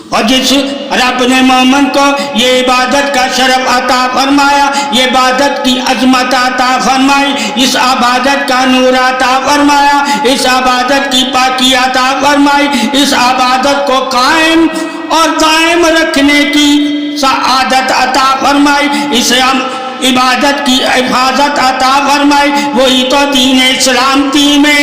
اور جس رب نے مومن کو یہ عبادت کا شرف عطا فرمایا، یہ عبادت کی عظمت عطا فرمائی، اس عبادت کا نور عطا فرمایا، اس عبادت کی پاکی عطا فرمائی، اس عبادت کو قائم اور دائم رکھنے کی سعادت عطا فرمائی، اس عبادت کی حفاظت عطا فرمائی، وہی تو دین اسلام میں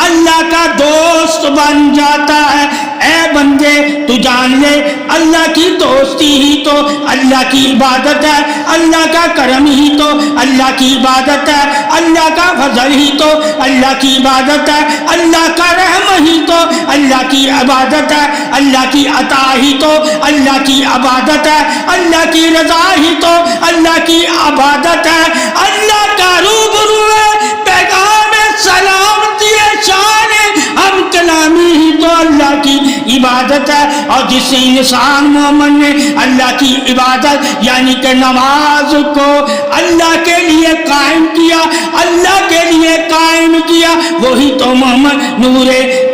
اللہ کا دوست بن جاتا ہے۔ اے بندے تو جان لے، اللہ کی دوستی ہی تو اللہ کی عبادت ہے، اللہ کا کرم ہی تو اللہ کی عبادت ہے، اللہ کا فضل ہی تو اللہ کی عبادت ہے، اللہ کا رحم ہی تو اللہ کی عبادت ہے، اللہ کی عطا ہی تو اللہ کی عبادت ہے، اللہ کی رضا ہی تو اللہ کی عبادت ہے، اللہ کا روبرو ہے، پیغام سلامتی شان ہم کلامی ہی تو اللہ کی عبادت ہے۔ اور جس انسان مومن نے اللہ کی عبادت یعنی کہ نماز کو اللہ کے لیے قائم کیا، اللہ کے لیے قائم کیا، وہی تو مومن نور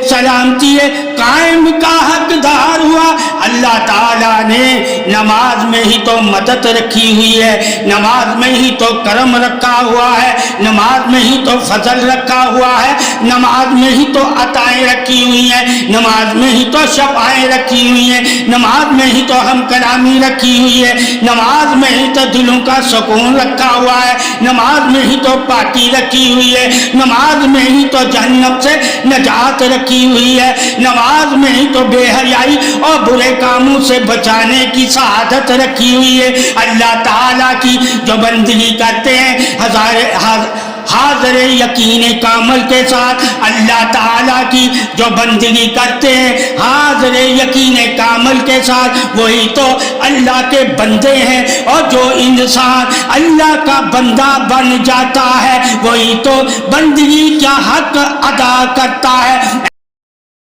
سلامتی قائم کا حقدار ہوا۔ اللہ تعالیٰ نے نماز میں ہی تو مدد رکھی ہوئی ہے، نماز میں ہی تو کرم رکھا ہوا ہے، نماز میں ہی تو فضل رکھا ہوا ہے، نماز میں ہی تو عطائیں رکھی ہوئی ہیں، نماز میں ہی تو شفاعیں رکھی ہوئی ہیں، نماز میں ہی تو ہم کلامی رکھی ہوئی ہے، نماز میں ہی تو دلوں کا سکون رکھا ہوا ہے، نماز میں ہی تو پاکی رکھی ہوئی ہے، نماز میں ہی تو جہنم سے نجات رکھی ہوئی ہے، نماز میں ہی تو بے حیائی اور برے کاموں سے بچانے کی سعادت رکھی ہوئی ہے۔ اللہ تعالیٰ کی جو بندگی کرتے ہیں حاضر یقین کامل کے ساتھ، اللہ تعالیٰ کی جو بندگی کرتے ہیں حاضر یقین کامل کے ساتھ، وہی تو اللہ کے بندے ہیں۔ اور جو انسان اللہ کا بندہ بن جاتا ہے وہی تو بندگی کا حق ادا کرتا ہے۔